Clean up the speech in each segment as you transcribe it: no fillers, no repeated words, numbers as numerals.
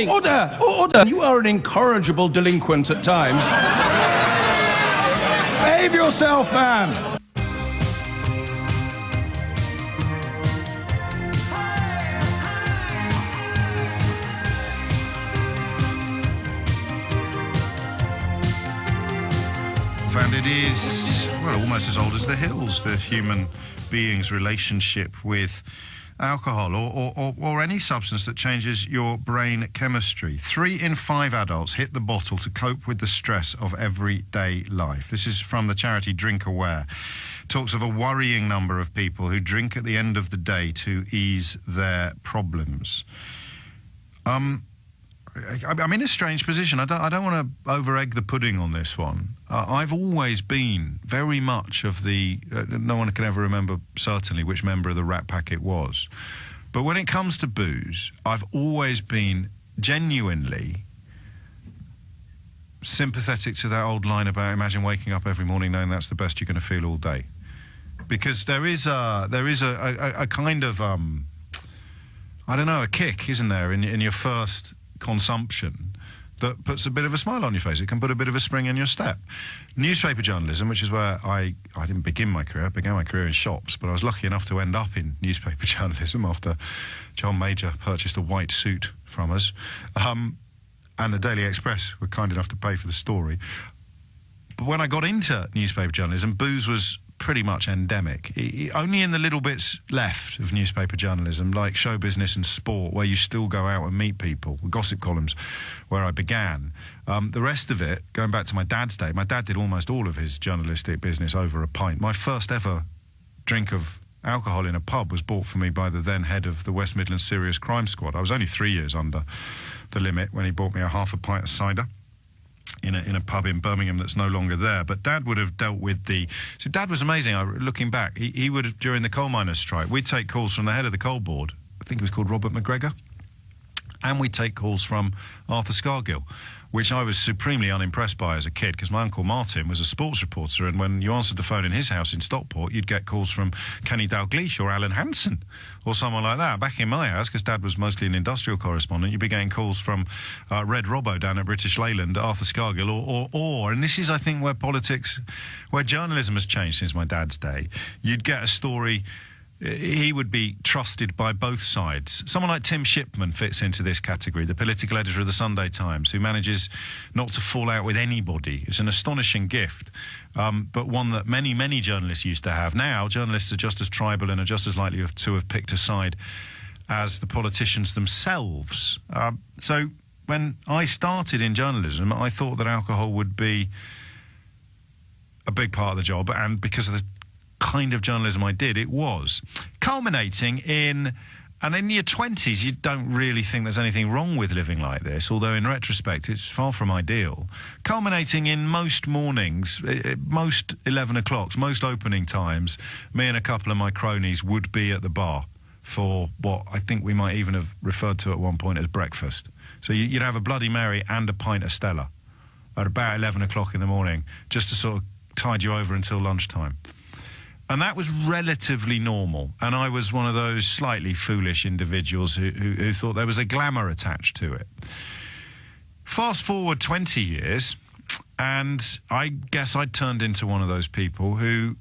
Order! Order! You are an incorrigible delinquent at times. Behave yourself, man! And it is, well, almost as old as the hills, the human being's relationship with alcohol or any substance that changes your brain chemistry. 3 in 5 adults hit the bottle to cope with the stress of everyday life. This is from the charity Drink Aware. Talks of a worrying number of people who drink at the end of the day to ease their problems. I'm in a strange position. I don't want to over-egg the pudding on this one. I've always been very much of the... no one can ever remember certainly which member of the Rat Pack it was. But when it comes to booze, I've always been genuinely sympathetic to that old line about imagine waking up every morning knowing that's the best you're going to feel all day. Because there is a kind of, I don't know, a kick, isn't there, in your first consumption that puts a bit of a smile on your face. It can put a bit of a spring in your step. Newspaper journalism, which is where I didn't begin my career. I began my career in shops, but I was lucky enough to end up in newspaper journalism after John Major purchased a white suit from us. And the Daily Express were kind enough to pay for the story. But when I got into newspaper journalism, booze was pretty much endemic. Only in the little bits left of newspaper journalism, like show business and sport, where you still go out and meet people, gossip columns, where I began. The rest of it, going back to my dad's day, my dad did almost all of his journalistic business over a pint. My first ever drink of alcohol in a pub was bought for me by the then head of the West Midlands Serious Crime Squad. I was only 3 years under the limit when he bought me a half a pint of cider in a pub in Birmingham that's no longer there. But Dad would have dealt with the... So Dad was amazing. Looking back, he would have, during the coal miners' strike, we'd take calls from the head of the coal board, I think he was called Robert McGregor, and we'd take calls from Arthur Scargill, which I was supremely unimpressed by as a kid, because my Uncle Martin was a sports reporter, and when you answered the phone in his house in Stockport, you'd get calls from Kenny Dalglish or Alan Hansen or someone like that. Back in my house, because Dad was mostly an industrial correspondent, you'd be getting calls from Red Robbo down at British Leyland, Arthur Scargill, or, and this is, I think, where journalism has changed since my dad's day, you'd get a story... He would be trusted by both sides. Someone like Tim Shipman fits into this category, the political editor of the Sunday Times, who manages not to fall out with anybody. It's an astonishing gift, but one that many, many journalists used to have. Now, journalists are just as tribal and are just as likely to have picked a side as the politicians themselves. So when I started in journalism, I thought that alcohol would be a big part of the job, and because of the kind of journalism I did, it was. Culminating in, and in your 20s, you don't really think there's anything wrong with living like this, although in retrospect, it's far from ideal. Culminating in most mornings, most 11 o'clocks, most opening times, me and a couple of my cronies would be at the bar for what I think we might even have referred to at one point as breakfast. So you'd have a Bloody Mary and a pint of Stella at about 11 o'clock in the morning, just to sort of tide you over until lunchtime. And that was relatively normal. And I was one of those slightly foolish individuals who thought there was a glamour attached to it. Fast forward 20 years, and I guess I turned into one of those people who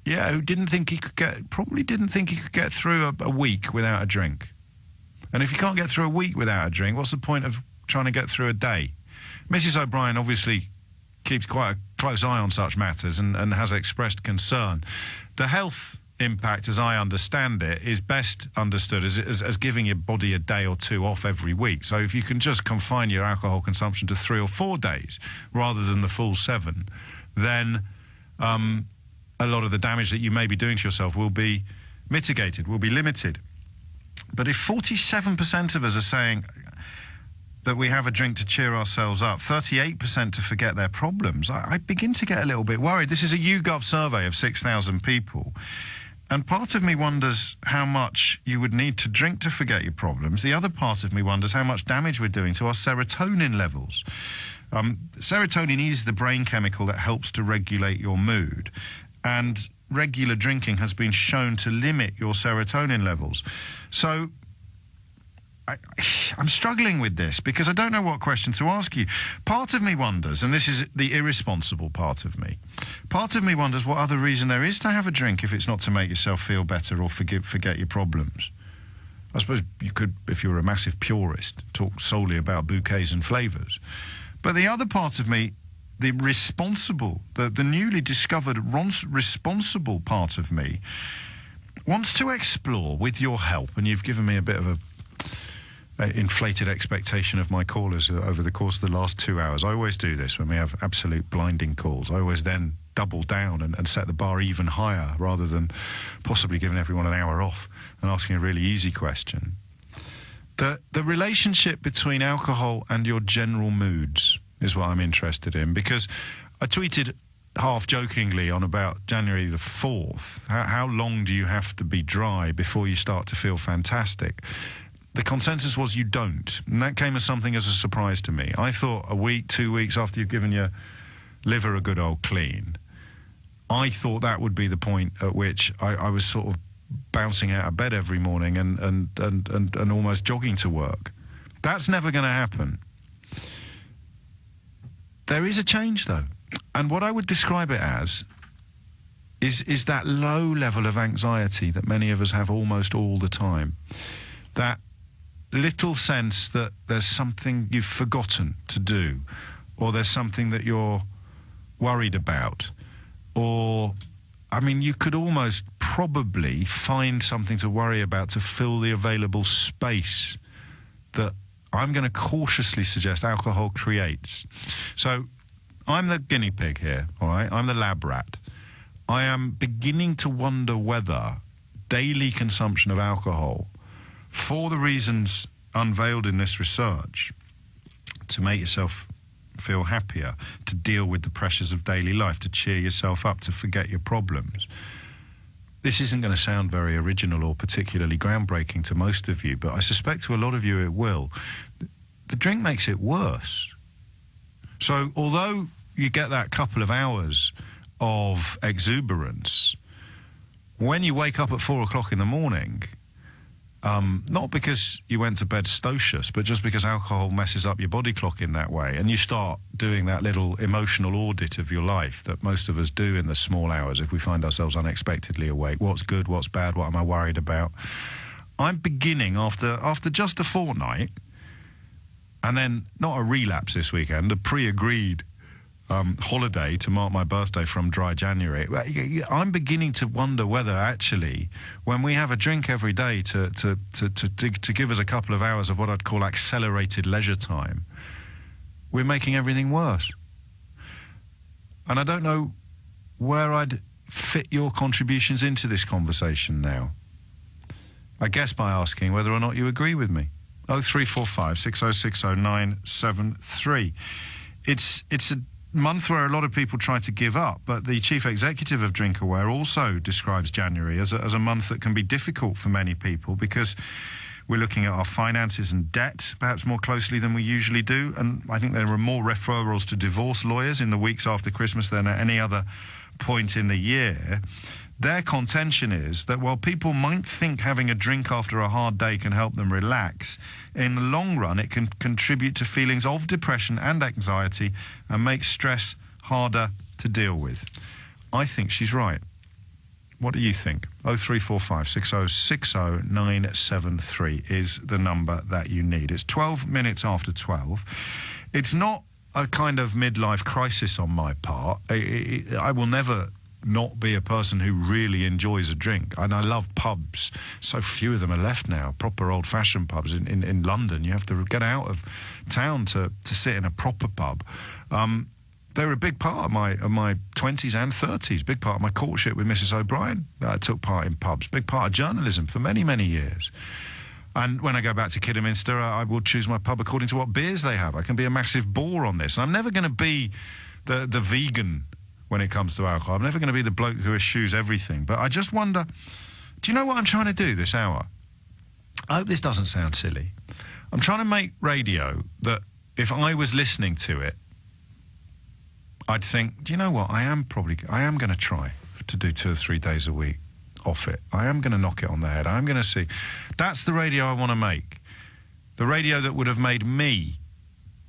didn't think he could get through a week without a drink. And if you can't get through a week without a drink, what's the point of trying to get through a day? Mrs. O'Brien obviously keeps quite a close eye on such matters and has expressed concern. The health impact, as I understand it, is best understood as giving your body a day or two off every week. So if you can just confine your alcohol consumption to 3 or 4 days rather than the full 7, then a lot of the damage that you may be doing to yourself will be mitigated, will be limited. But if 47% of us are saying that we have a drink to cheer ourselves up, 38% to forget their problems, I begin to get a little bit worried. This is a YouGov survey of 6,000 people. And part of me wonders how much you would need to drink to forget your problems. The other part of me wonders how much damage we're doing to our serotonin levels. Serotonin is the brain chemical that helps to regulate your mood. And regular drinking has been shown to limit your serotonin levels. So I'm struggling with this because I don't know what question to ask you. Part of me wonders, and this is the irresponsible part of me, part of me wonders what other reason there is to have a drink if it's not to make yourself feel better or forget your problems. I suppose you could, if you were a massive purist, talk solely about bouquets and flavours. But the other part of me, the responsible, the newly discovered responsible part of me, wants to explore with your help, and you've given me a bit of an inflated expectation of my callers over the course of the last 2 hours. I always do this when we have absolute blinding calls. I always then double down and set the bar even higher rather than possibly giving everyone an hour off and asking a really easy question. The relationship between alcohol and your general moods is what I'm interested in, because I tweeted half-jokingly on about January the 4th, how long do you have to be dry before you start to feel fantastic? The consensus was you don't, and that came as something as a surprise to me. I thought a week, 2 weeks after you've given your liver a good old clean, I thought that would be the point at which I was sort of bouncing out of bed every morning and almost jogging to work. That's never going to happen. There is a change, though. And what I would describe it as is that low level of anxiety that many of us have almost all the time. That little sense that there's something you've forgotten to do, or there's something that you're worried about, or, I mean, you could almost probably find something to worry about to fill the available space that I'm going to cautiously suggest alcohol creates. So I'm the guinea pig here, all right? I'm the lab rat. I am beginning to wonder whether daily consumption of alcohol, for the reasons unveiled in this research, to make yourself feel happier, to deal with the pressures of daily life, to cheer yourself up, to forget your problems. This isn't going to sound very original or particularly groundbreaking to most of you, but I suspect to a lot of you it will. The drink makes it worse. So although you get that couple of hours of exuberance, when you wake up at 4 o'clock in the morning, not because you went to bed stocious, but just because alcohol messes up your body clock in that way, and you start doing that little emotional audit of your life that most of us do in the small hours if we find ourselves unexpectedly awake. What's good, what's bad, what am I worried about? I'm beginning, after just a fortnight, and then not a relapse this weekend, a pre-agreed holiday to mark my birthday from dry January, I'm beginning to wonder whether actually, when we have a drink every day to give us a couple of hours of what I'd call accelerated leisure time, we're making everything worse. And I don't know where I'd fit your contributions into this conversation now. I guess by asking whether or not you agree with me. 0345 6060 973. It's a month where a lot of people try to give up, but the chief executive of Drinkaware also describes January as a month that can be difficult for many people because we're looking at our finances and debt perhaps more closely than we usually do, and I think there are more referrals to divorce lawyers in the weeks after Christmas than at any other point in the year. Their contention is that while people might think having a drink after a hard day can help them relax, in the long run it can contribute to feelings of depression and anxiety and make stress harder to deal with. I think she's right. What do you think? 0345 6060 973 is the number that you need. It's 12 minutes after 12. It's not a kind of midlife crisis on my part. I will never not be a person who really enjoys a drink. And I love pubs. So few of them are left now. Proper old-fashioned pubs in London. You have to get out of town to sit in a proper pub. They were a big part of my 20s and 30s. Big part of my courtship with Mrs. O'Brien. I took part in pubs. Big part of journalism for many, many years. And when I go back to Kidderminster, I will choose my pub according to what beers they have. I can be a massive bore on this. And I'm never going to be the vegan when it comes to alcohol. I'm never going to be the bloke who eschews everything. But I just wonder, do you know what I'm trying to do this hour? I hope this doesn't sound silly. I'm trying to make radio that if I was listening to it, I'd think, do you know what? I am going to try to do 2 or 3 days a week off it. I am going to knock it on the head. I'm going to see. That's the radio I want to make. The radio that would have made me,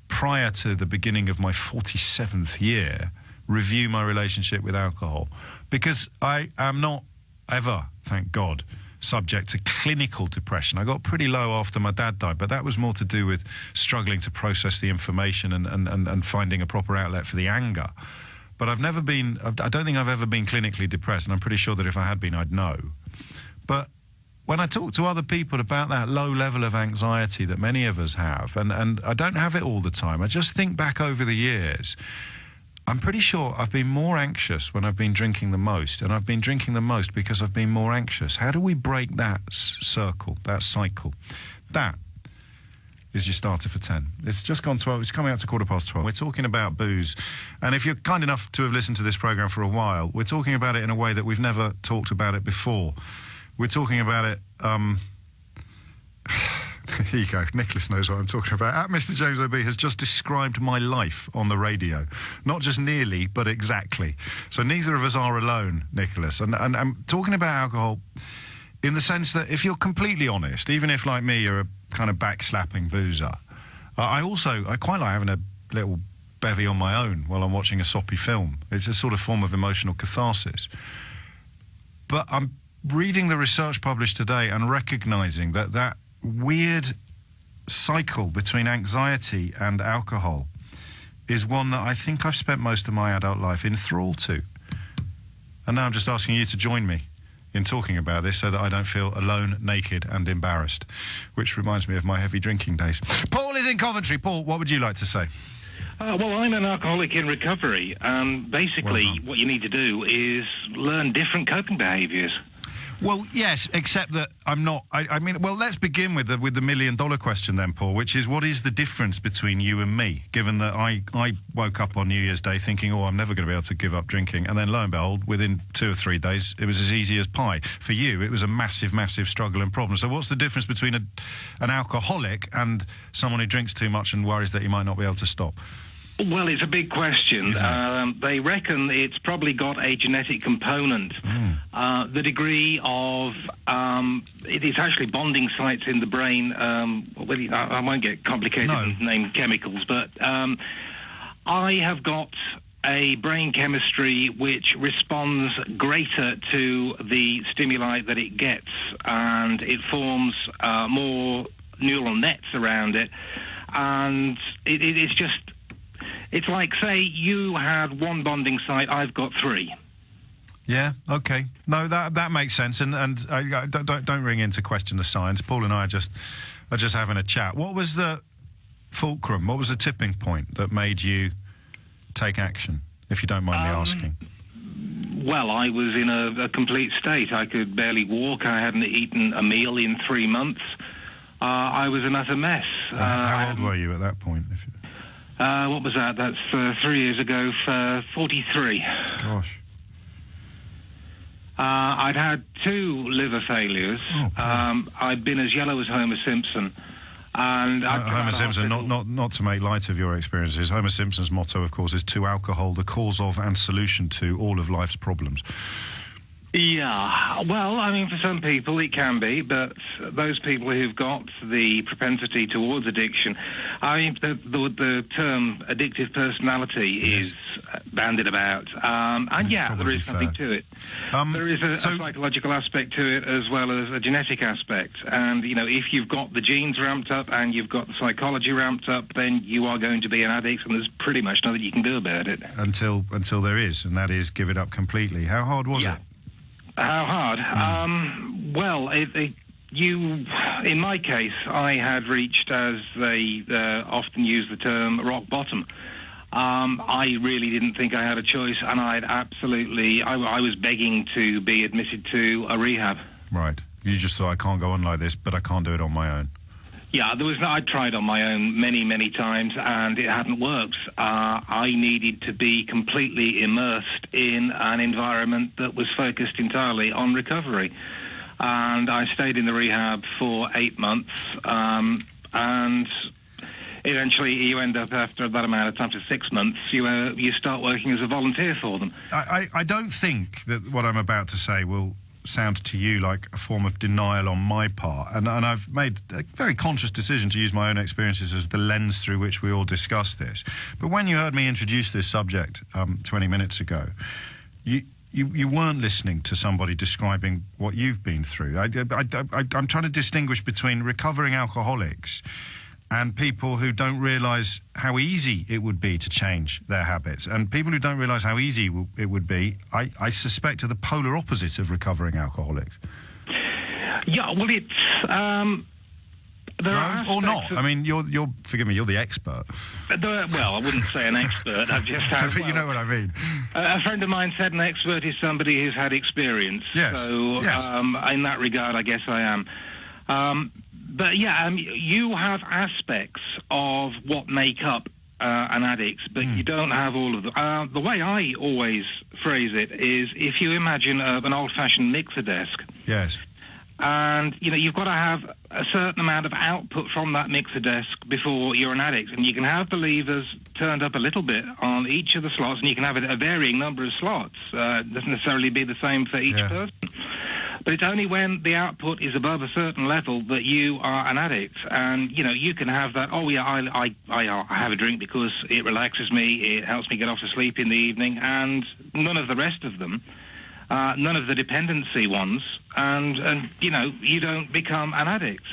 prior to the beginning of my 47th year, review my relationship with alcohol. Because I am not ever, thank God, subject to clinical depression. I got pretty low after my dad died, but that was more to do with struggling to process the information and finding a proper outlet for the anger. But I don't think I've ever been clinically depressed, and I'm pretty sure that if I had been, I'd know. But when I talk to other people about that low level of anxiety that many of us have, and I don't have it all the time, I just think back over the years, I'm pretty sure I've been more anxious when I've been drinking the most, and I've been drinking the most because I've been more anxious. How do we break that circle, that cycle? That is your starter for 10. It's just gone 12. It's coming out to 12:15. We're talking about booze. And if you're kind enough to have listened to this programme for a while, we're talking about it in a way that we've never talked about it before. We're talking about it... Here you go. Nicholas knows what I'm talking about. At Mr. James O.B. has just described my life on the radio. Not just nearly, but exactly. So neither of us are alone, Nicholas. And I'm talking about alcohol in the sense that if you're completely honest, even if, like me, you're a kind of backslapping boozer, I quite like having a little bevy on my own while I'm watching a soppy film. It's a sort of form of emotional catharsis. But I'm reading the research published today and recognising that weird cycle between anxiety and alcohol is one that I think I've spent most of my adult life in thrall to. And now I'm just asking you to join me in talking about this so that I don't feel alone, naked and embarrassed, which reminds me of my heavy drinking days. Paul is in Coventry. Paul, what would you like to say? Well, I'm an alcoholic in recovery. Basically, what you need to do is learn different coping behaviours. Well, yes, except that I'm not... I mean, well, let's begin with the million-dollar question then, Paul, which is, what is the difference between you and me, given that I woke up on New Year's Day thinking, I'm never going to be able to give up drinking, and then, lo and behold, within 2 or 3 days, it was as easy as pie. For you, it was a massive, massive struggle and problem. So what's the difference between an alcoholic and someone who drinks too much and worries that he might not be able to stop? Well, it's a big question. They reckon it's probably got a genetic component. The degree of... it is actually bonding sites in the brain. I won't get complicated and name chemicals, but I have got a brain chemistry which responds greater to the stimuli that it gets, and it forms more neural nets around it. And it's just... It's like, say, you had one bonding site, I've got 3. Yeah, okay. No, that makes sense, and don't ring in to question the science. Paul and I are just having a chat. What was the fulcrum, what was the tipping point that made you take action, if you don't mind me asking? Well, I was in a complete state. I could barely walk. I hadn't eaten a meal in 3 months. I was an utter mess. How old were you at that point? What was that? That's 3 years ago, 43. Gosh. I'd had 2 liver failures. I'd been as yellow as Homer Simpson. And Homer Simpson, not to make light of your experiences, Homer Simpson's motto, of course, is to alcohol, the cause of and solution to all of life's problems. Yeah, well, I mean, for some people it can be, but those people who've got the propensity towards addiction, I mean, the term addictive personality is bandied about, and yeah, there is something to it. There is a psychological aspect to it as well as a genetic aspect, and, you know, if you've got the genes ramped up and you've got the psychology ramped up, then you are going to be an addict, and there's pretty much nothing you can do about it. Until there is, and that is give it up completely. How hard was it? How hard? Well, in my case, I had reached, as they often use the term, rock bottom. I really didn't think I had a choice, and I was begging to be admitted to a rehab. Right. You just thought, I can't go on like this, but I can't do it on my own. Yeah, I tried on my own many, many times, and it hadn't worked. I needed to be completely immersed in an environment that was focused entirely on recovery. And I stayed in the rehab for 8 months, and eventually you end up, after that amount of time, for 6 months, you start working as a volunteer for them. I don't think that what I'm about to say will sound to you like a form of denial on my part, and I've made a very conscious decision to use my own experiences as the lens through which we all discuss this. But when you heard me introduce this subject 20 minutes ago, you weren't listening to somebody describing what you've been through. I'm trying to distinguish between recovering alcoholics and people who don't realise how easy it would be to change their habits. And people who don't realise how easy it would be, I suspect, are the polar opposite of recovering alcoholics. Yeah, well, it's... there are or not. I mean, you're forgive me, you're the expert. Well, I wouldn't say an expert. I've just had... you know what I mean. A friend of mine said an expert is somebody who's had experience. Yes. So, yes. In that regard, I guess I am. But yeah, you have aspects of what make up an addict, but you don't have all of them. The way I always phrase it is, if you imagine an old-fashioned mixer desk. Yes. And, you've got to have a certain amount of output from that mixer desk before you're an addict. And you can have the levers turned up a little bit on each of the slots, and you can have a varying number of slots. It doesn't necessarily be the same for each person. But it's only when the output is above a certain level that you are an addict. And, you can have that, I have a drink because it relaxes me, it helps me get off to sleep in the evening, and none of the rest of them, none of the dependency ones, and you don't become an addict.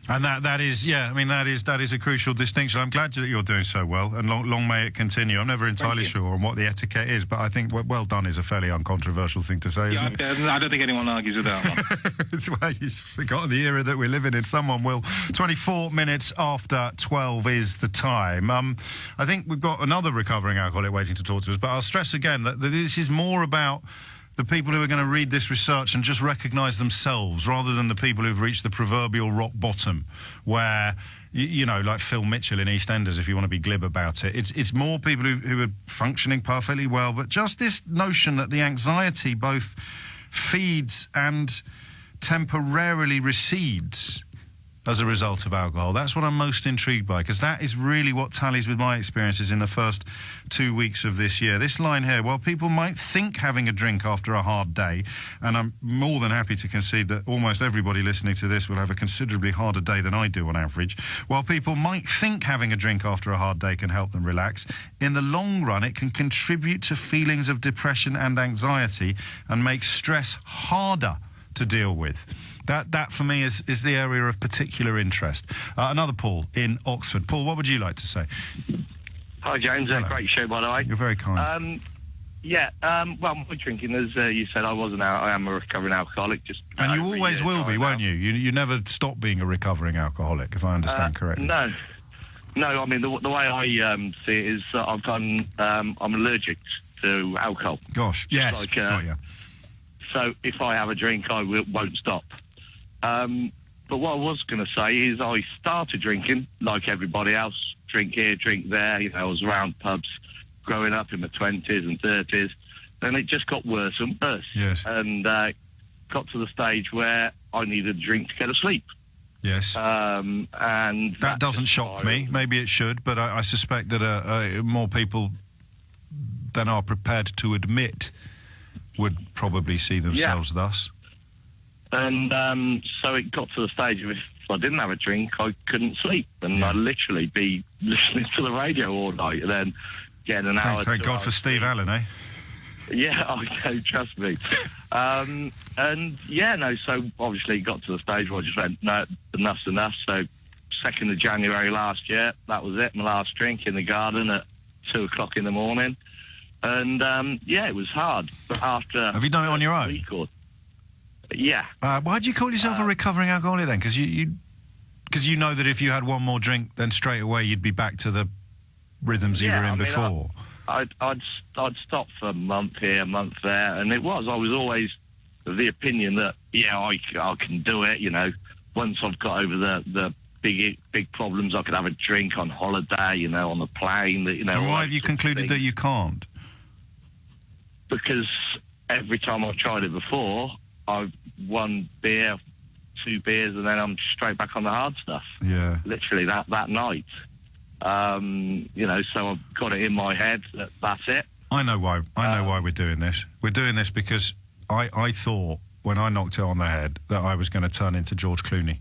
And that is a crucial distinction. I'm glad that you're doing so well, and long may it continue. I'm never entirely sure on what the etiquette is, but I think well done is a fairly uncontroversial thing to say, isn't it? I don't think anyone argues with that one. It's why you've forgotten the era that we're living in. Someone will. 24 minutes after 12 is the time. I think we've got another recovering alcoholic waiting to talk to us, but I'll stress again that this is more about the people who are going to read this research and just recognise themselves, rather than the people who've reached the proverbial rock bottom, where, like Phil Mitchell in EastEnders, if you want to be glib about it. It's more people who are functioning perfectly well, but just this notion that the anxiety both feeds and temporarily recedes as a result of alcohol. That's what I'm most intrigued by, because that is really what tallies with my experiences in the first 2 weeks of this year. This line here, while people might think having a drink after a hard day, and I'm more than happy to concede that almost everybody listening to this will have a considerably harder day than I do on average, while people might think having a drink after a hard day can help them relax, in the long run it can contribute to feelings of depression and anxiety and make stress harder to deal with. That for me is the area of particular interest. Another Paul in Oxford. Paul, what would you like to say? Hi, James. Great show, by the way. You're very kind. Well, my drinking, as you said, I am a recovering alcoholic. And you always will be, won't you? You never stop being a recovering alcoholic, if I understand correctly. No. I mean, the way I see it is I'm allergic to alcohol. Gosh, yes. Got you. So if I have a drink, I won't stop. But what I was going to say is I started drinking like everybody else, drink here, drink there. I was around pubs growing up in my 20s and 30s, and it just got worse and worse. Yes. And got to the stage where I needed a drink to go to sleep. Yes. And that doesn't shock me. Maybe it should, but I suspect that more people than are prepared to admit would probably see themselves thus. And so it got to the stage of if I didn't have a drink, I couldn't sleep. And I'd literally be listening to the radio all night and then getting an hour. Thank God for Steve Allen, eh? Yeah, I know, trust me. So obviously it got to the stage where I just went, no, enough's enough. So 2nd of January last year, that was it, my last drink in the garden at 2 o'clock in the morning. And, it was hard. But after... Have you done it on your own? Yeah. Why do you call yourself a recovering alcoholic then? Because you know that if you had one more drink, then straight away you'd be back to the rhythms you were in before. I'd stop for a month here, a month there, and I was always of the opinion that I can do it. Once I've got over the big problems, I could have a drink on holiday, on the plane. Why have you concluded that you can't? Because every time I've tried it before, I've one beer, 2 beers, and then I'm straight back on the hard stuff. Yeah. Literally that night. So I've got it in my head that that's it. I know why we're doing this. We're doing this because I thought when I knocked it on the head that I was going to turn into George Clooney,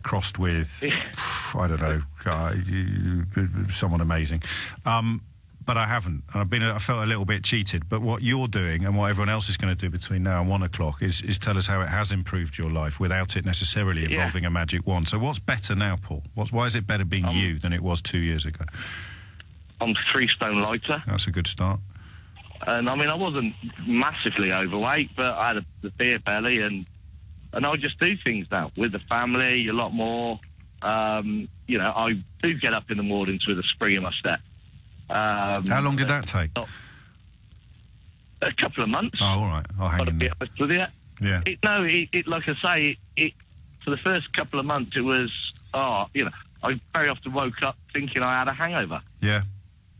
crossed with, I don't know, someone amazing. But I haven't. And I felt a little bit cheated. But what you're doing and what everyone else is going to do between now and 1 o'clock is tell us how it has improved your life without it necessarily involving a magic wand. So what's better now, Paul? Why is it better being you than it was 2 years ago? I'm 3 stone lighter. That's a good start. And, I mean, I wasn't massively overweight, but I had a beer belly, and I just do things now with the family a lot more. You know, I do get up in the mornings with a spring in my step. How long did that take? A couple of months. Oh, all right. I'll hang in there. To be honest with you. Yeah. It like I say, for the first couple of months, it was, you know, I very often woke up thinking I had a hangover. Yeah.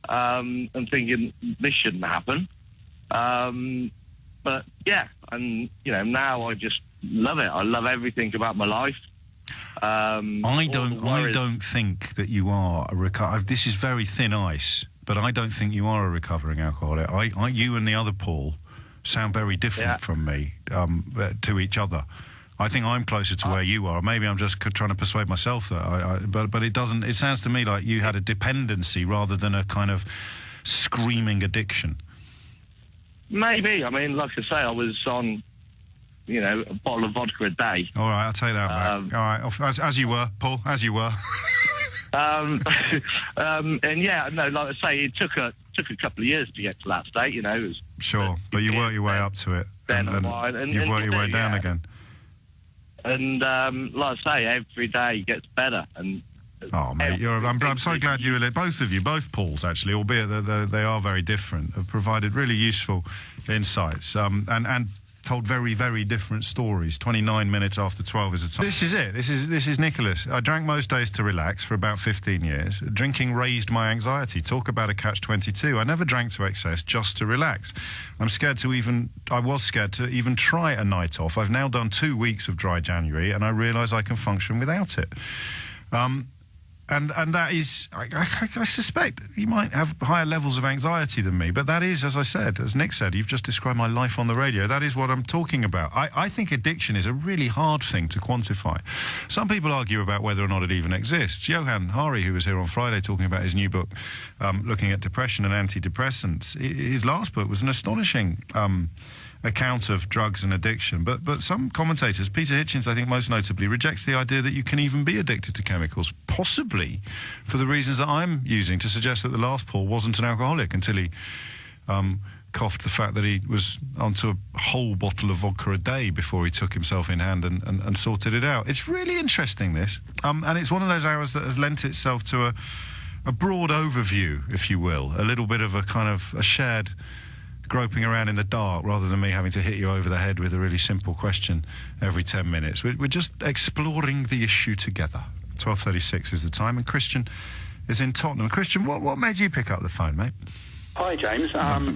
And thinking this shouldn't happen. But yeah, and you know, now I just love it. I love everything about my life. I don't think that you are a this is very thin ice, but I don't think you are a recovering alcoholic. You and the other Paul sound very different from me to each other. I think I'm closer to where you are. Maybe I'm just trying to persuade myself that but it doesn't. It sounds to me like you had a dependency rather than a kind of screaming addiction. Maybe. I mean, like I say, I was on, you know, a bottle of vodka a day. All right, I'll take that back. All right, as you were, Paul, as you were. And yeah, no, like I say, it took a couple of years to get to that state. You know, it was, sure, but you worked your way up to it, and you've worked your way down again. And like I say, every day gets better. And oh, mate, I'm so glad you were both of you, both Pauls actually, albeit that they are very different, have provided really useful insights and told very, very different stories. 29 minutes after 12 is the time. This is it. This is Nicholas. I drank most days to relax for about 15 years. Drinking raised my anxiety. Talk about a catch-22. I never drank to excess just to relax. I was scared to even try a night off. I've now done 2 weeks of dry January, and I realise I can function without it. And that is, I suspect you might have higher levels of anxiety than me, but that is, as I said, as Nick said, you've just described my life on the radio. That is what I'm talking about. I think addiction is a really hard thing to quantify. Some people argue about whether or not it even exists. Johan Hari, who was here on Friday talking about his new book, looking at depression and antidepressants, his last book was an astonishing account of drugs and addiction, but some commentators, Peter Hitchens I think most notably, rejects the idea that you can even be addicted to chemicals, possibly for the reasons that I'm using to suggest that the last Paul wasn't an alcoholic until he coughed the fact that he was onto a whole bottle of vodka a day before he took himself in hand and sorted it out. It's really interesting, this, and it's one of those hours that has lent itself to a broad overview, if you will, a little bit of a kind of a shared groping around in the dark rather than me having to hit you over the head with a really simple question every 10 minutes. We're just exploring the issue together. 12:36 is the time, and Christian is in Tottenham. Christian, what made you pick up the phone, mate? Hi, James.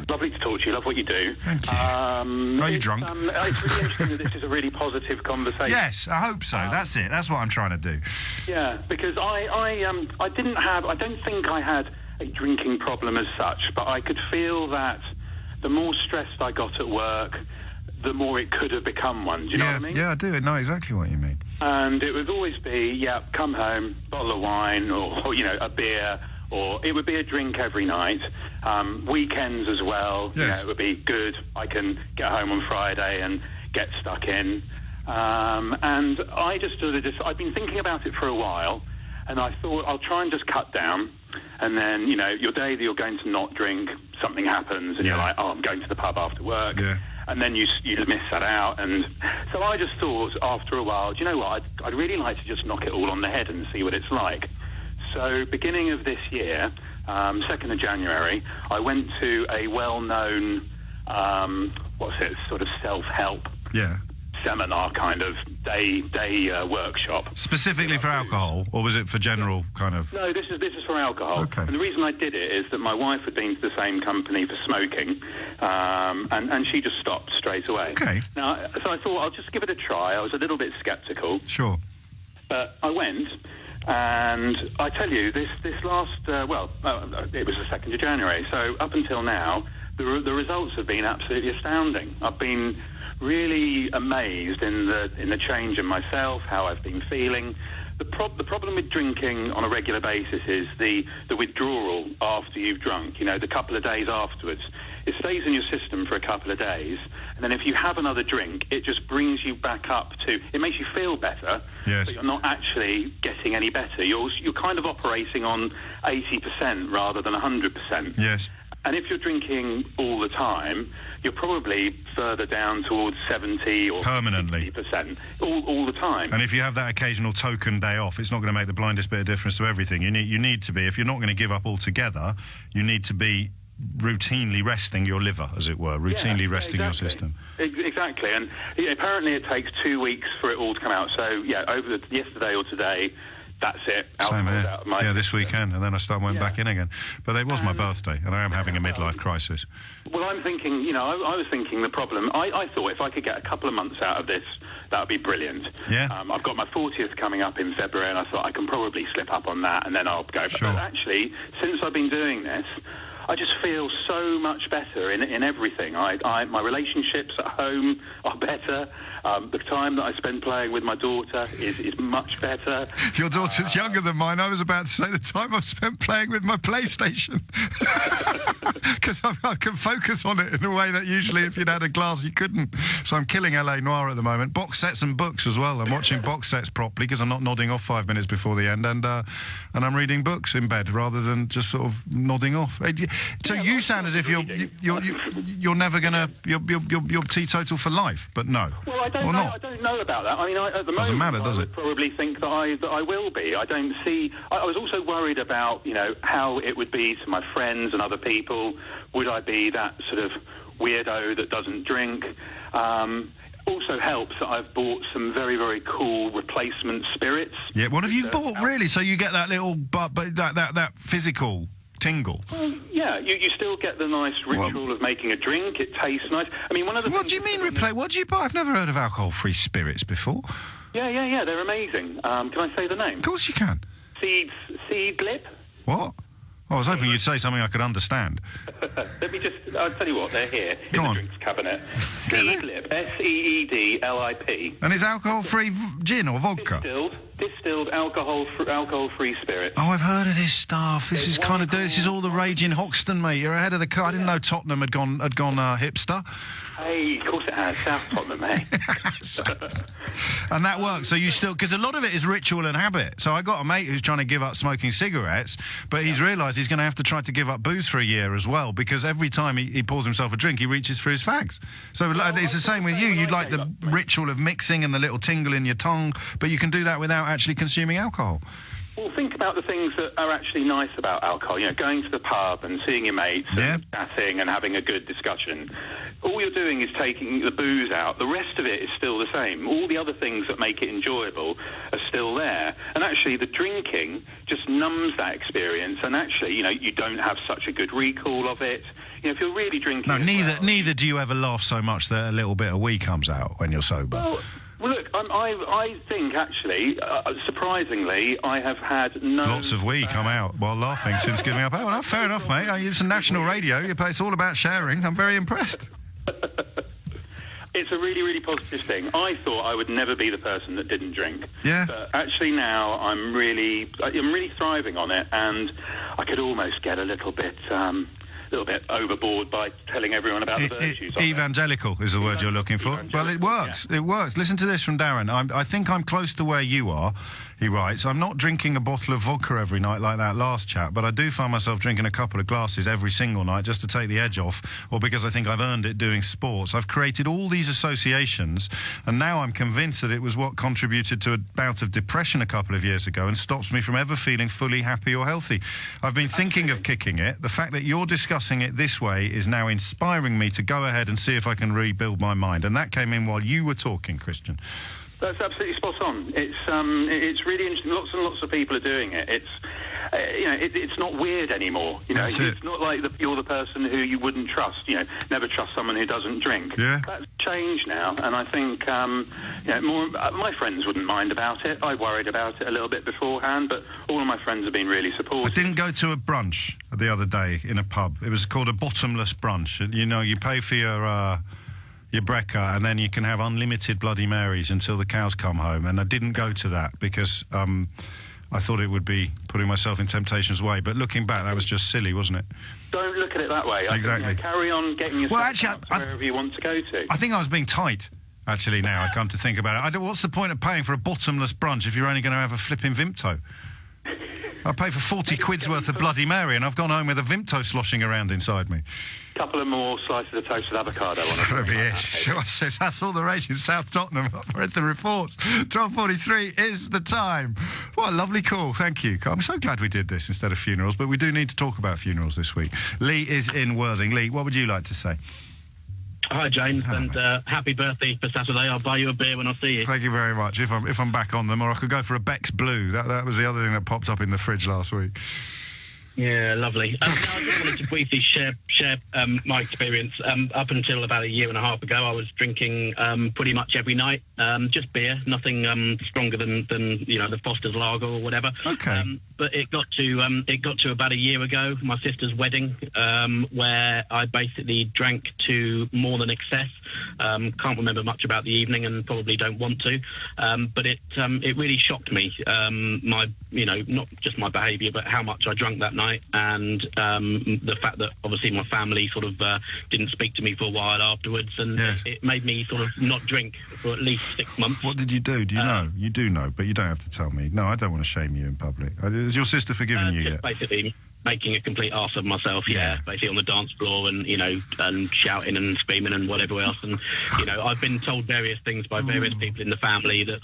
Lovely to talk to you. Love what you do. Thank you. Are you drunk? It's really interesting that this is a really positive conversation. Yes, I hope so. That's it. That's what I'm trying to do. Yeah, because I don't think I had a drinking problem as such, but I could feel that the more stressed I got at work, the more it could have become one. Do you know what I mean? Yeah, I do. I know exactly what you mean. And it would always be, come home, bottle of wine, or you know, a beer, or it would be a drink every night. Weekends as well. Yes. You know, it would be good. I can get home on Friday and get stuck in. And I just sort of I've been thinking about it for a while, and I thought I'll try and just cut down. And then, you know, your day that you're going to not drink, something happens, and you're like, I'm going to the pub after work. Yeah. And then you miss that out. And so I just thought, after a while, do you know what? I'd really like to just knock it all on the head and see what it's like. So beginning of this year, 2nd of January, I went to a well-known, sort of self-help seminar kind of day workshop. Specifically for alcohol, or was it for general kind of? No, this is for alcohol. Okay. And the reason I did it is that my wife had been to the same company for smoking, and she just stopped straight away. Okay. Now, so I thought I'll just give it a try. I was a little bit sceptical. Sure. But I went, and I tell you, this last it was the 2nd of January. So up until now, the results have been absolutely astounding. I've been really amazed in the change in myself, how I've been feeling. The problem with drinking on a regular basis is the withdrawal after you've drunk, the couple of days afterwards. It stays in your system for a couple of days, and then if you have another drink, it just brings you back up it makes you feel better, yes. but you're not actually getting any better. You're kind of operating on 80% rather than 100%. Yes. And if you're drinking all the time, you're probably further down towards 70 or permanently 50% all the time. And if you have that occasional token day off, it's not going to make the blindest bit of difference to everything. You need to be, if you're not going to give up altogether, you need to be routinely resting your liver, as it were, routinely resting your system. Exactly, and apparently it takes 2 weeks for it all to come out. So, over yesterday or today, that's it. Same here. This weekend, and then I went back in again. But it was my birthday, and I am having a midlife crisis. Well, I'm thinking, I was thinking the problem, I thought if I could get a couple of months out of this, that would be brilliant. Yeah. I've got my 40th coming up in February, and I thought I can probably slip up on that, and then I'll go. Sure. But actually, since I've been doing this, I just feel so much better in everything. My relationships at home are better. The time that I spend playing with my daughter is much better. Your daughter's younger than mine. I was about to say the time I've spent playing with my PlayStation. Because I can focus on it in a way that usually if you'd had a glass you couldn't. So I'm killing LA Noire at the moment. Box sets and books as well. I'm watching box sets properly because I'm not nodding off 5 minutes before the end, and I'm reading books in bed rather than just sort of nodding off. So you sound as if you're never gonna you're teetotal for life, but no. Well, I don't know about that. I mean, at the doesn't moment, matter, does I it? would probably think that I will be. I don't see. I was also worried about how it would be to my friends and other people. Would I be that sort of weirdo that doesn't drink? Also helps that I've bought some very, very cool replacement spirits. Yeah, what have you bought, really? So you get that little, but that physical tingle. Well, yeah, you still get the nice ritual of making a drink. It tastes nice. I mean, one of the What do you mean replay? What do you buy? I've never heard of alcohol-free spirits before. Yeah, they're amazing. Can I say the name? Of course you can. Seedlip? What? I was hoping you'd say something I could understand. Let me just... I'll tell you what, they're here Go in on. the drinks cabinet. Seedlip, Seedlip. And is alcohol-free gin or vodka? Distilled alcohol-free spirit. Oh, I've heard of this stuff. This is all the rage in Hoxton, mate. You're ahead of the car. I didn't know Tottenham had gone hipster. Hey, of course it has. South Tottenham, eh? And that works. So you still... Because a lot of it is ritual and habit. So I got a mate who's trying to give up smoking cigarettes, but he's realised he's going to have to try to give up booze for a year as well, because every time he pours himself a drink, he reaches for his fags. So it's the same with you. You like the ritual of mixing and the little tingle in your tongue, but you can do that without actually consuming alcohol. Well, think about the things that are actually nice about alcohol. Going to the pub and seeing your mates and chatting and having a good discussion. All you're doing is taking the booze out. The rest of it is still the same. All the other things that make it enjoyable are still there. And actually, the drinking just numbs that experience. And actually, you don't have such a good recall of it. If you're really drinking... No, neither do you ever laugh so much that a little bit of wee comes out when you're sober. Well, look, I think, actually, surprisingly, I have had no... Lots of wee come out while laughing since giving up. Oh, no, fair enough, mate. It's a national radio. It's all about sharing. I'm very impressed. It's a really, really positive thing. I thought I would never be the person that didn't drink. Yeah. But actually now I'm really thriving on it, and I could almost get a little bit overboard by telling everyone about the virtues of evangelical is the word you're looking for. Well, it works. Yeah. It works. Listen to this from Darren. I think I'm close to where you are. He writes, I'm not drinking a bottle of vodka every night like that last chap, but I do find myself drinking a couple of glasses every single night just to take the edge off, or because I think I've earned it doing sports. I've created all these associations, and now I'm convinced that it was what contributed to a bout of depression a couple of years ago and stops me from ever feeling fully happy or healthy. I've been thinking of kicking it. The fact that you're discussing it this way is now inspiring me to go ahead and see if I can rebuild my mind. And that came in while you were talking, Christian. That's absolutely spot on. It's really interesting. Lots and lots of people are doing it. It's not weird anymore. It's not like you're the person who you wouldn't trust. Never trust someone who doesn't drink. Yeah. That's changed now, and I think more. My friends wouldn't mind about it. I worried about it a little bit beforehand, but all of my friends have been really supportive. I didn't go to a brunch the other day in a pub. It was called a bottomless brunch. You pay for your your Brecca, and then you can have unlimited Bloody Marys until the cows come home. And I didn't go to that because I thought it would be putting myself in temptation's way. But looking back, that was just silly, wasn't it? Don't look at it that way. Exactly. I think, carry on getting yourself out to wherever you want to go to. I think I was being tight, actually, now I come to think about it. What's the point of paying for a bottomless brunch if you're only going to have a flipping Vimto? I paid for 40 quid's worth of Bloody Mary and I've gone home with a Vimto sloshing around inside me. Couple of more slices of toasted avocado on it. That's got to be it. Sure, says that's all the rage in South Tottenham. I've read the reports. 12:43 is the time. What a lovely call. Thank you. I'm so glad we did this instead of funerals, but we do need to talk about funerals this week. Lee is in Worthing. Lee, what would you like to say? Hi, James, and happy birthday for Saturday. I'll buy you a beer when I see you. Thank you very much. If I'm back on them, or I could go for a Beck's Blue. That was the other thing that popped up in the fridge last week. Yeah, lovely. I just wanted to briefly share my experience. Up until about a year and a half ago, I was drinking pretty much every night, just beer, nothing stronger than the Foster's Lager or whatever. Okay. But it got to about a year ago, my sister's wedding, where I basically drank to more than excess. Can't remember much about the evening, and probably don't want to. But it really shocked me. Not just my behaviour, but how much I drank that night, and the fact that obviously my family sort of didn't speak to me for a while afterwards, and yes. it made me sort of not drink for at least 6 months. What did you do? Do you know? You do know, but you don't have to tell me. No, I don't want to shame you in public. Has your sister forgiven you yet? Basically making a complete arse of myself, basically on the dance floor, and and shouting and screaming and whatever else. And I've been told various things by various people in the family that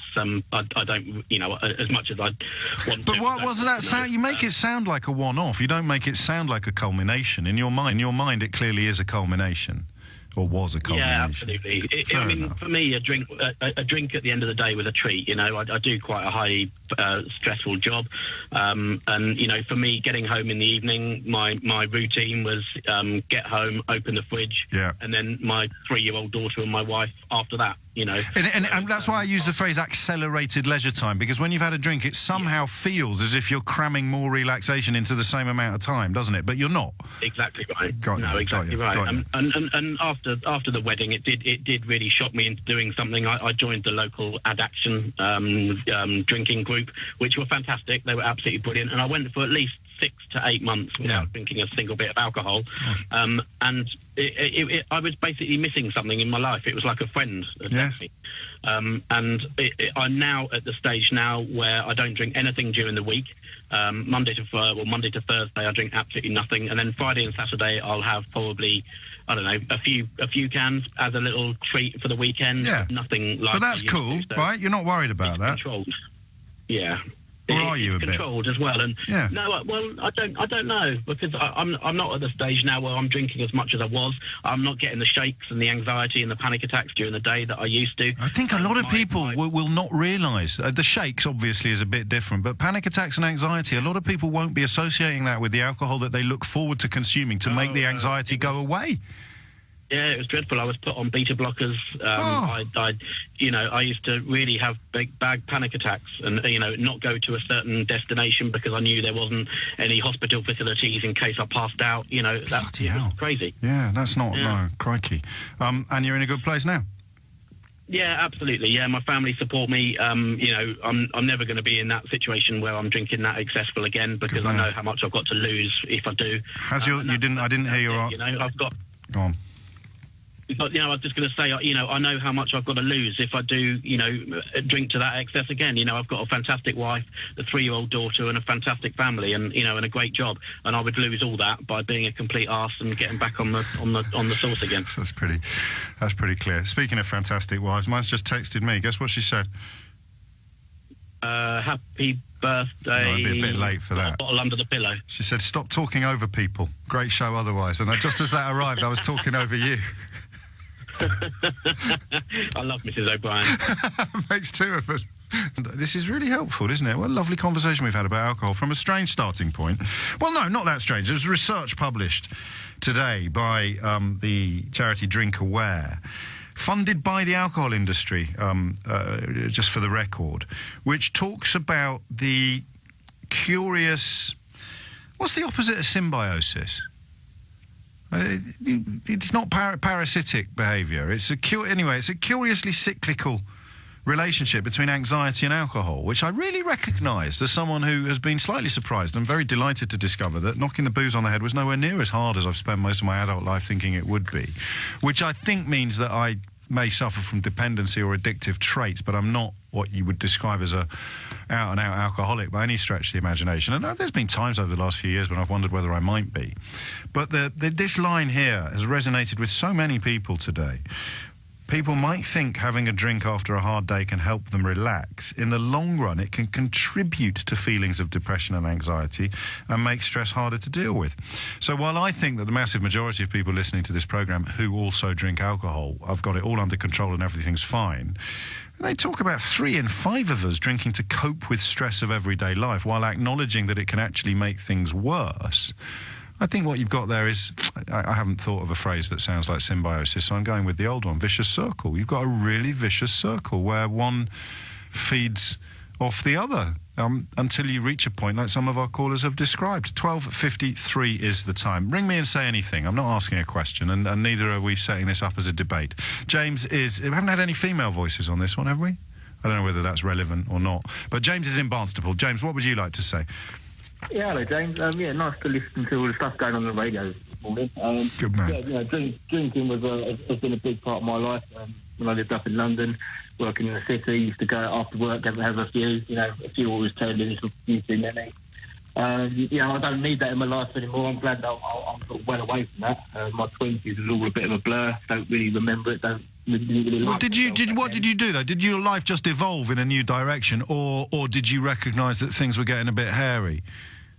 I don't, as much as I want. But what was that sound? You make it sound like a one-off. You don't make it sound like a culmination. In your mind, it clearly is a culmination. Or was a culmination. Yeah, absolutely. For me, a drink at the end of the day was a treat. I do quite a high stressful job, and for me, getting home in the evening, my routine was get home, open the fridge, and then my 3-year-old daughter and my wife after that. And that's why I use the phrase accelerated leisure time, because when you've had a drink, it somehow feels as if you're cramming more relaxation into the same amount of time, doesn't it? But you're not. Exactly right. Exactly right. And after the wedding, it did really shock me into doing something. I joined the local Addiction drinking group, which were fantastic. They were absolutely brilliant, and I went for at least 6 to 8 months without drinking a single bit of alcohol. And I was basically missing something in my life. It was like a friend had left me. And I'm now at the stage now where I don't drink anything during the week. Monday to Thursday, I drink absolutely nothing, and then Friday and Saturday, I'll have probably, I don't know, a few cans as a little treat for the weekend. Yeah, nothing like. But that's cool, right? You're not worried about that. Controlled. Yeah. Or are you a bit controlled as well? And no, well, I don't know, because I'm not at the stage now where I'm drinking as much as I was. I'm not getting the shakes and the anxiety and the panic attacks during the day that I used to. I think a lot of people will not realise the shakes obviously is a bit different, but panic attacks and anxiety, a lot of people won't be associating that with the alcohol that they look forward to consuming to make the anxiety go away. Yeah, it was dreadful. I was put on beta blockers. I used to really have bad panic attacks, and not go to a certain destination because I knew there wasn't any hospital facilities in case I passed out. That's crazy. Yeah, that's not no crikey. And you're in a good place now. Yeah, absolutely. Yeah, my family support me. I'm never going to be in that situation where I'm drinking that excessful again, because I know how much I've got to lose if I do. I didn't hear your. I've got. Go on. But, I was just going to say, I know how much I've got to lose if I do, drink to that excess again. I've got a fantastic wife, a 3-year-old daughter, and a fantastic family, and and a great job. And I would lose all that by being a complete arse and getting back on the sauce again. That's pretty clear. Speaking of fantastic wives, mine's just texted me. Guess what she said? Happy birthday. I'd be a bit late for that. Bottle under the pillow. She said, "Stop talking over people. Great show otherwise." And just as that arrived, I was talking over you. I love Mrs. O'Brien. Makes two of us. This is really helpful, isn't it? What a lovely conversation we've had about alcohol from a strange starting point. Well, no, not that strange. There's research published today by the charity Drink Aware, funded by the alcohol industry, just for the record, which talks about the curious... What's the opposite of symbiosis? It's not parasitic behaviour. It's a curiously cyclical relationship between anxiety and alcohol, which I really recognised as someone who has been slightly surprised and very delighted to discover that knocking the booze on the head was nowhere near as hard as I've spent most of my adult life thinking it would be, which I think means that I may suffer from dependency or addictive traits, but I'm not what you would describe as a out-and-out alcoholic by any stretch of the imagination. And there's been times over the last few years when I've wondered whether I might be. But this line here has resonated with so many people today. People might think having a drink after a hard day can help them relax. In the long run, it can contribute to feelings of depression and anxiety and make stress harder to deal with. So while I think that the massive majority of people listening to this programme who also drink alcohol have got it all under control and everything's fine, they talk about 3 in 5 of us drinking to cope with stress of everyday life while acknowledging that it can actually make things worse. I think what you've got there is, I haven't thought of a phrase that sounds like symbiosis, so I'm going with the old one, vicious circle. You've got a really vicious circle where one feeds off the other until you reach a point like some of our callers have described. 12:53 is the time. Ring me and say anything. I'm not asking a question, and neither are we setting this up as a debate. James is... We haven't had any female voices on this one, have we? I don't know whether that's relevant or not. But James is in Barnstaple. James, what would you like to say? Yeah, hello, James. Nice to listen to all the stuff going on the radio this morning. Good man. Yeah, drinking has been a big part of my life. When I lived up in London, working in the city, used to go after work, have a few. A few always turned into a few too many. I don't need that in my life anymore. I'm glad that I'm sort of well away from that. My 20s was all a bit of a blur. Don't really remember it. Don't really like it. What did you do though? Did your life just evolve in a new direction, or did you recognise that things were getting a bit hairy?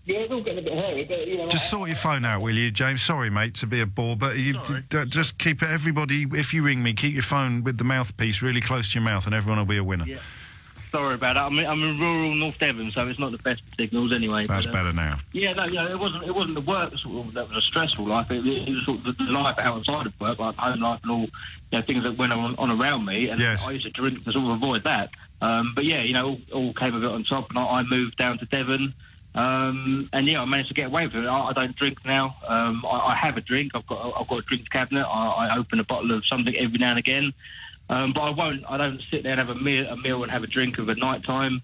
Yeah, it's all getting a bit hairy, but Just sort your phone out, will you, James? Sorry, mate, to be a bore, but just keep it. Everybody, if you ring me, keep your phone with the mouthpiece really close to your mouth, and everyone will be a winner. Yeah. Sorry about that. I'm in rural North Devon, so it's not the best signals anyway. That's better now. Yeah, no, it wasn't the work that was a stressful life. It was sort of the life outside of work, like home life and all, things that went on around me. And yes. I used to drink to sort of avoid that. But yeah, all came a bit on top, and I moved down to Devon. I managed to get away with it. I don't drink now. I have a drink. I've got a drinks cabinet. I open a bottle of something every now and again. But I don't sit there and have a meal and have a drink at night time.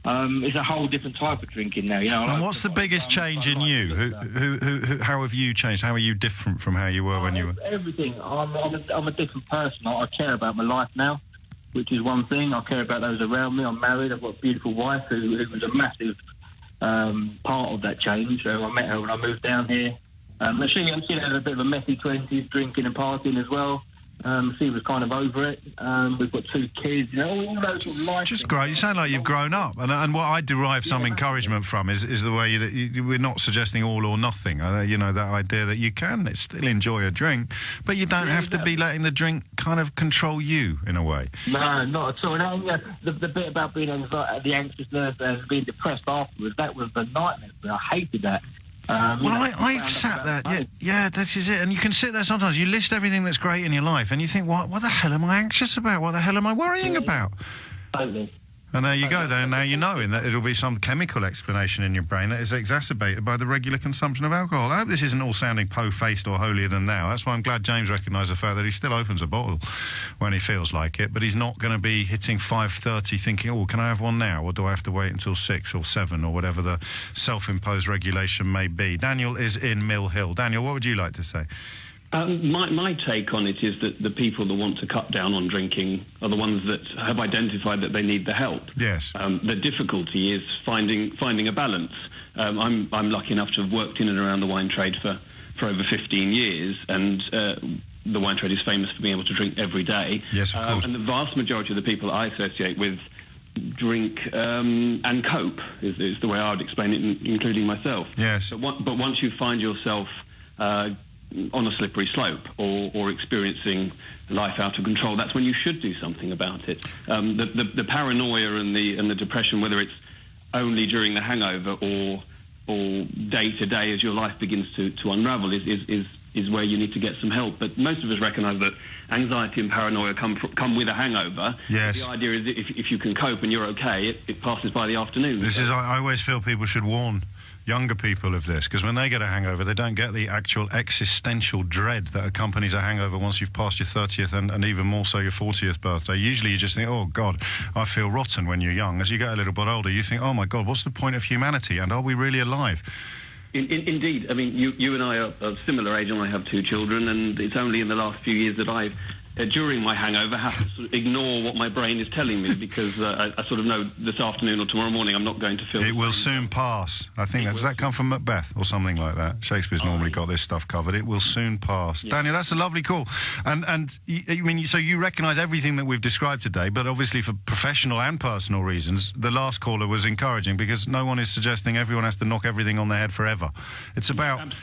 It's a whole different type of drinking now. And what's the biggest change in you? How have you changed? How are you different from how you were when you were? Everything. I'm a different person. I care about my life now, which is one thing. I care about those around me. I'm married. I've got a beautiful wife who was a massive part of that change. I met her when I moved down here. She had a bit of a messy 20s, drinking and partying as well. She was kind of over it. We've got 2 kids, all those sort of life. Just great. You sound like you've grown up, and what I derive some encouragement from is the way we're not suggesting all or nothing. That idea that you can still enjoy a drink, but you don't have to be letting the drink kind of control you in a way. No, not at all. The bit about being the anxiousness and being depressed afterwards, that was the nightmare. I hated that. I've sat there. Yeah, this is it. And you can sit there sometimes. You list everything that's great in your life, and you think, what the hell am I anxious about? What the hell am I worrying about? Totally. And there you go. Now you know that it'll be some chemical explanation in your brain that is exacerbated by the regular consumption of alcohol. I hope this isn't all sounding po-faced or holier than thou. That's why I'm glad James recognised the fact that he still opens a bottle when he feels like it, but he's not going to be hitting 5:30 thinking, can I have one now, or do I have to wait until 6 or 7 or whatever the self-imposed regulation may be. Daniel is in Mill Hill. Daniel, what would you like to say? My take on it is that the people that want to cut down on drinking are the ones that have identified that they need the help. Yes. The difficulty is finding a balance. I'm lucky enough to have worked in and around the wine trade for over 15 years, and the wine trade is famous for being able to drink every day. Yes, of course. And the vast majority of the people I associate with drink and cope is the way I would explain it, including myself. Yes. But once you find yourself on a slippery slope or experiencing life out of control, that's when you should do something about it. The paranoia and the depression, whether it's only during the hangover or day to day as your life begins to unravel, is where you need to get some help. But most of us recognise that anxiety and paranoia come with a hangover. Yes. The idea is that if you can cope and you're okay, it passes by the afternoon. I always feel people should warn younger people of this, because when they get a hangover, they don't get the actual existential dread that accompanies a hangover once you've passed your 30th and even more so your 40th birthday. Usually you just think, oh, God, I feel rotten when you're young. As you get a little bit older, you think, oh, my God, what's the point of humanity, and are we really alive? Indeed. I mean, you and I are of similar age, and I have 2 children, and it's only in the last few years that I've, during my hangover, have to sort of ignore what my brain is telling me, because I sort of know this afternoon or tomorrow morning I'm not going to feel... It will soon pass. I think does that come from Macbeth or something like that? Shakespeare's normally got this stuff covered. It will soon pass. Yeah. Daniel, that's a lovely call. And so you recognise everything that we've described today, but obviously for professional and personal reasons, the last caller was encouraging, because no one is suggesting everyone has to knock everything on their head forever. It's about...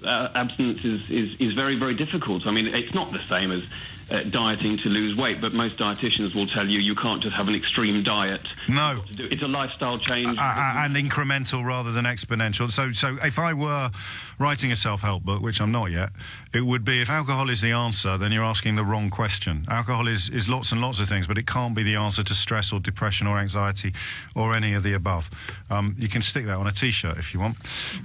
Abstinence is very, very difficult. I mean, it's not the same as dieting to lose weight, but most dietitians will tell you can't just have an extreme diet. No. It's a lifestyle change. And incremental rather than exponential. So if I were writing a self-help book, which I'm not yet, it would be, if alcohol is the answer, then you're asking the wrong question. Alcohol is lots and lots of things, but it can't be the answer to stress or depression or anxiety or any of the above. You can stick that on a T-shirt if you want.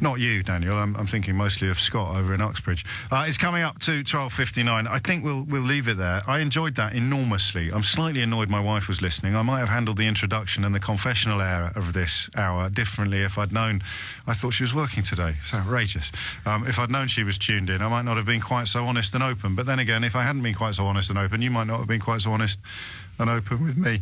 Not you, Daniel. I'm thinking mostly of Scott over in Uxbridge. It's coming up to 12:59. I think we'll leave it there. I enjoyed that enormously. I'm slightly annoyed my wife was listening. I might have handled the introduction and the confessional hour of this hour differently if I'd known. I thought she was working today. It's outrageous. If I'd known she was tuned in, I might not have been quite so honest and open. But then again, if I hadn't been quite so honest and open, you might not have been quite so honest and open with me.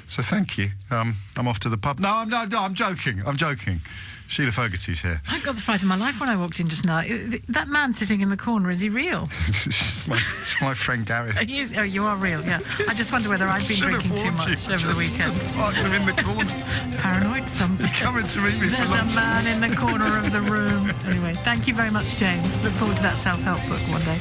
So thank you. I'm off to the pub. No, I'm joking. I'm joking. Sheila Fogarty's here. I got the fright of my life when I walked in just now. That man sitting in the corner, is he real? It's my friend Gareth. He is, oh, you are real, yeah. I just wonder whether I've been drinking too much over the weekend. Just parked him in the corner. Paranoid, some. Coming to meet me for lunch. There's a man in the corner of the room. Anyway, thank you very much, James. Look forward to that self-help book one day.